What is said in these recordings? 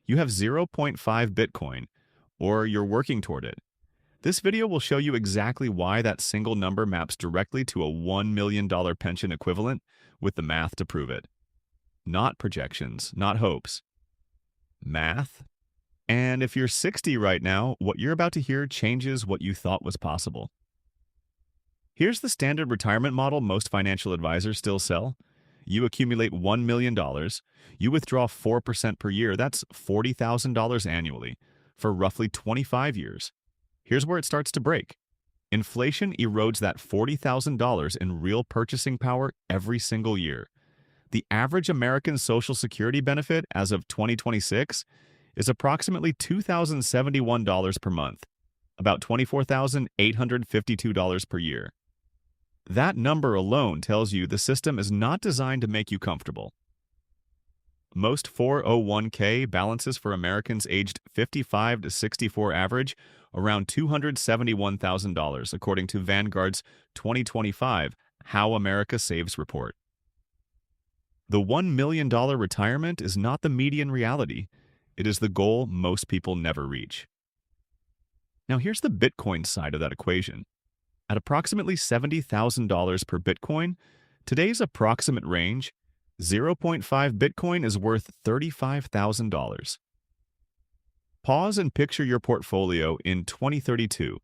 You have 0.5 Bitcoin, or you're working toward it. This video will show you exactly why that single number maps directly to a $1 million pension equivalent with the math to prove it. Not projections, not hopes. Math. And if you're 60 right now, what you're about to hear changes what you thought was possible. Here's the standard retirement model most financial advisors still sell. You accumulate $1 million. You withdraw 4% per year. That's $40,000 annually for roughly 25 years. Here's where it starts to break. Inflation erodes that $40,000 in real purchasing power every single year. The average American Social Security benefit as of 2026 is approximately $2,071 per month, about $24,852 per year. That number alone tells you the system is not designed to make you comfortable. Most 401k balances for Americans aged 55 to 64 average around $271,000, according to Vanguard's 2025 How America Saves report. The $1 million retirement is not the median reality. It is the goal most people never reach. Now here's the Bitcoin side of that equation. At approximately $70,000 per Bitcoin, today's approximate range, 0.5 Bitcoin is worth $35,000. Pause and picture your portfolio in 2032.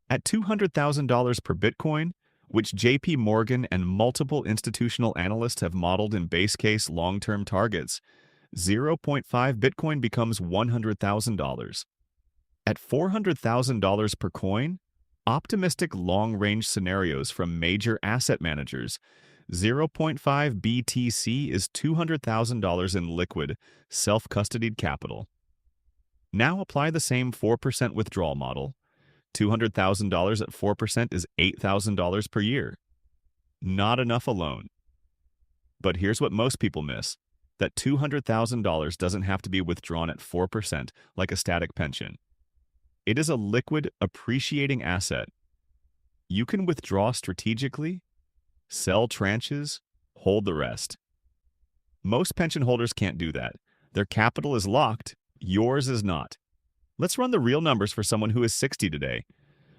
At $200,000 per Bitcoin, which JP Morgan and multiple institutional analysts have modeled in base case long-term targets, 0.5 Bitcoin becomes $100,000. At $400,000 per coin, optimistic long-range scenarios from major asset managers, 0.5 BTC is $200,000 in liquid, self-custodied capital. Now apply the same 4% withdrawal model. $200,000 at 4% is $8,000 per year. Not enough alone. But here's what most people miss. That $200,000 doesn't have to be withdrawn at 4% like a static pension. It is a liquid, appreciating asset. You can withdraw strategically, sell tranches, hold the rest. Most pension holders can't do that. Their capital is locked, yours is not. Let's run the real numbers for someone who is 60 today.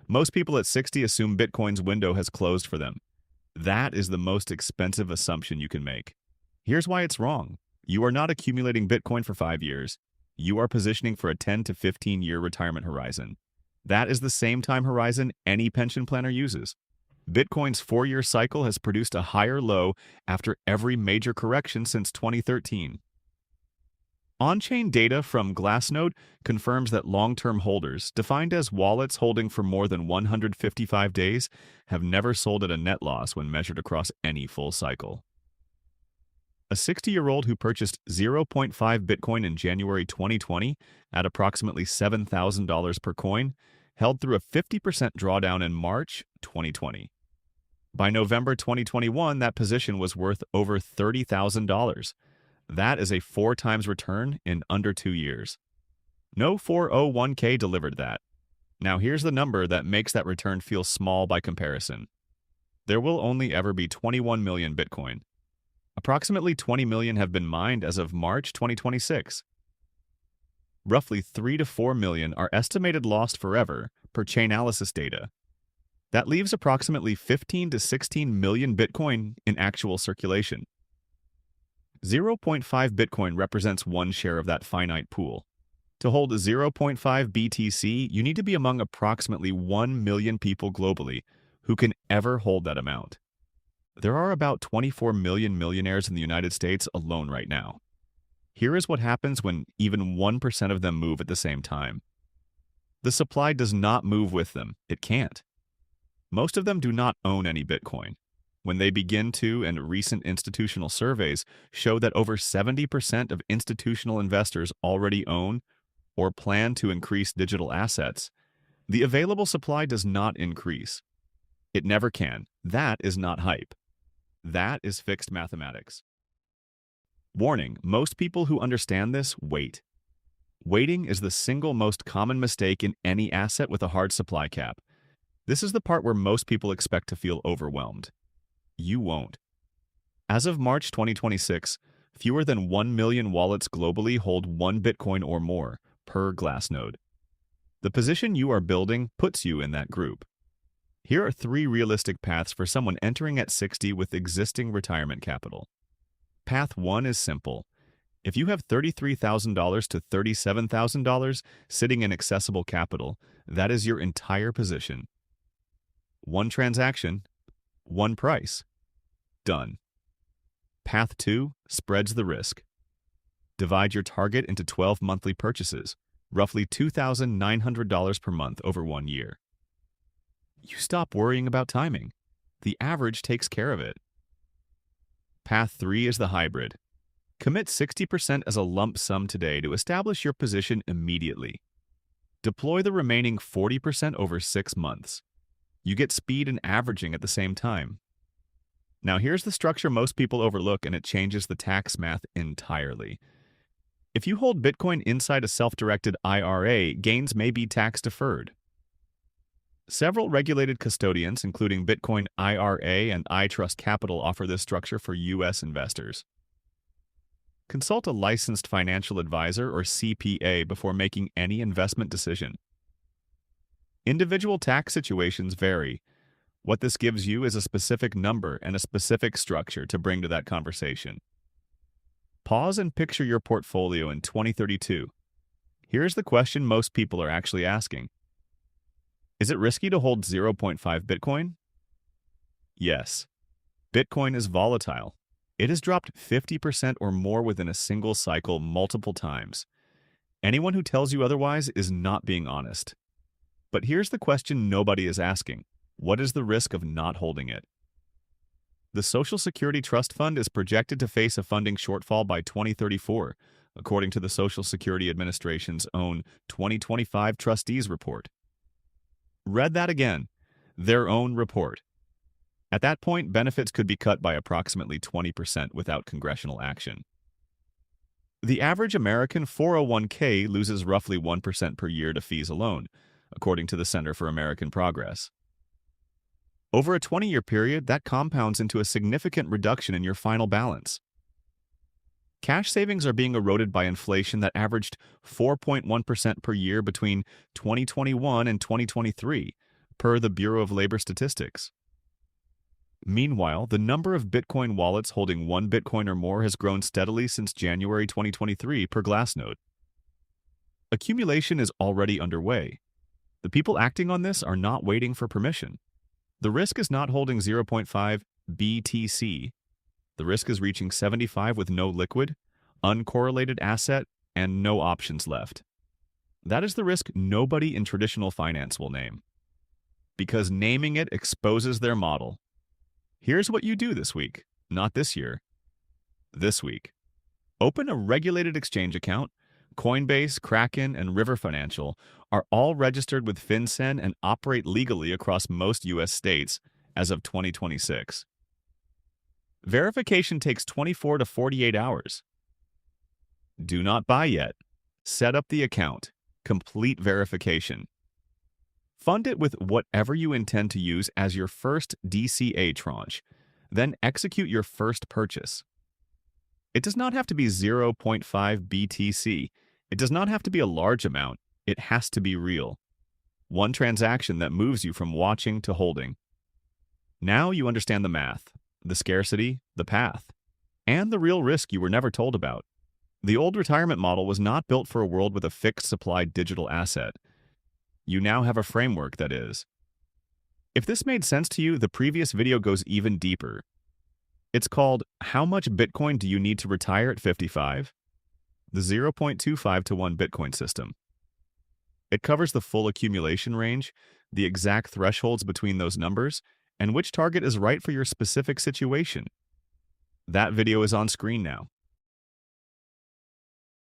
Most people at 60 assume Bitcoin's window has closed for them. That is the most expensive assumption you can make. Here's why it's wrong. You are not accumulating Bitcoin for 5 years. You are positioning for a 10 to 15-year retirement horizon. That is the same time horizon any pension planner uses. Bitcoin's 4-year cycle has produced a higher low after every major correction since 2013. On-chain data from Glassnode confirms that long-term holders, defined as wallets holding for more than 155 days, have never sold at a net loss when measured across any full cycle. A 60-year-old who purchased 0.5 Bitcoin in January 2020 at approximately $7,000 per coin held through a 50% drawdown in March 2020. By November 2021, that position was worth over $30,000. That is a 4 times return in under 2 years. No 401k delivered that. Now here's the number that makes that return feel small by comparison. There will only ever be 21 million Bitcoin. Approximately 20 million have been mined as of March 2026. Roughly 3 to 4 million are estimated lost forever per Chainalysis data. That leaves approximately 15 to 16 million Bitcoin in actual circulation. 0.5 Bitcoin represents one share of that finite pool. To hold 0.5 BTC, you need to be among approximately 1 million people globally who can ever hold that amount. There are about 24 million millionaires in the United States alone right now. Here is what happens when even 1% of them move at the same time. The supply does not move with them. It can't. Most of them do not own any Bitcoin. When they begin to, and recent institutional surveys show that over 70% of institutional investors already own or plan to increase digital assets, the available supply does not increase. It never can. That is not hype. That is fixed mathematics. Warning, most people who understand this wait. Waiting is the single most common mistake in any asset with a hard supply cap. This is the part where most people expect to feel overwhelmed. You won't. As of March 2026, Fewer than 1 million wallets globally hold 1 Bitcoin or more per Glassnode. The position you are building puts you in that group. Here are 3 realistic paths for someone entering at 60 with existing retirement capital. Path 1 is simple. If you have $33,000 to $37,000 sitting in accessible capital, that is your entire position. One transaction, one price. Done. Path 2 spreads the risk. Divide your target into 12 monthly purchases, roughly $2,900 per month over 1 year. You stop worrying about timing. The average takes care of it. Path 3 is the hybrid. Commit 60% as a lump sum today to establish your position immediately. Deploy the remaining 40% over 6 months. You get speed and averaging at the same time. Now here's the structure most people overlook, and it changes the tax math entirely. If you hold Bitcoin inside a self-directed IRA, gains may be tax-deferred. Several regulated custodians, including Bitcoin IRA and iTrust Capital, offer this structure for U.S. investors. Consult a licensed financial advisor or CPA before making any investment decision. Individual tax situations vary. What this gives you is a specific number and a specific structure to bring to that conversation. Pause and picture your portfolio in 2032. Here's the question most people are actually asking. Is it risky to hold 0.5 Bitcoin? Yes. Bitcoin is volatile. It has dropped 50% or more within a single cycle multiple times. Anyone who tells you otherwise is not being honest. But here's the question nobody is asking. What is the risk of not holding it? The Social Security Trust Fund is projected to face a funding shortfall by 2034, according to the Social Security Administration's own 2025 Trustees Report. Read that again. Their own report. At that point, benefits could be cut by approximately 20% without congressional action. The average American 401k loses roughly 1% per year to fees alone, according to the Center for American Progress. Over a 20-year period, that compounds into a significant reduction in your final balance. Cash savings are being eroded by inflation that averaged 4.1% per year between 2021 and 2023, per the Bureau of Labor Statistics. Meanwhile, the number of Bitcoin wallets holding 1 Bitcoin or more has grown steadily since January 2023 per Glassnode. Accumulation is already underway. The people acting on this are not waiting for permission. The risk is not holding 0.5 BTC. The risk is reaching 75 with no liquid, uncorrelated asset, and no options left. That is the risk nobody in traditional finance will name, because naming it exposes their model. Here's what you do this week, not this year. This week, open a regulated exchange account. Coinbase, Kraken, and River Financial are all registered with FinCEN and operate legally across most U.S. states as of 2026. Verification takes 24 to 48 hours. Do not buy yet. Set up the account. Complete verification. Fund it with whatever you intend to use as your first DCA tranche. Then execute your first purchase. It does not have to be 0.5 BTC. It does not have to be a large amount. It has to be real. One transaction that moves you from watching to holding. Now you understand the math, the scarcity, the path, and the real risk you were never told about. The old retirement model was not built for a world with a fixed supply digital asset. You now have a framework that is. If this made sense to you, the previous video goes even deeper. It's called, How Much Bitcoin Do You Need to Retire at 55? The 0.25 to 1 Bitcoin system. It covers the full accumulation range, the exact thresholds between those numbers, and which target is right for your specific situation. That video is on screen now.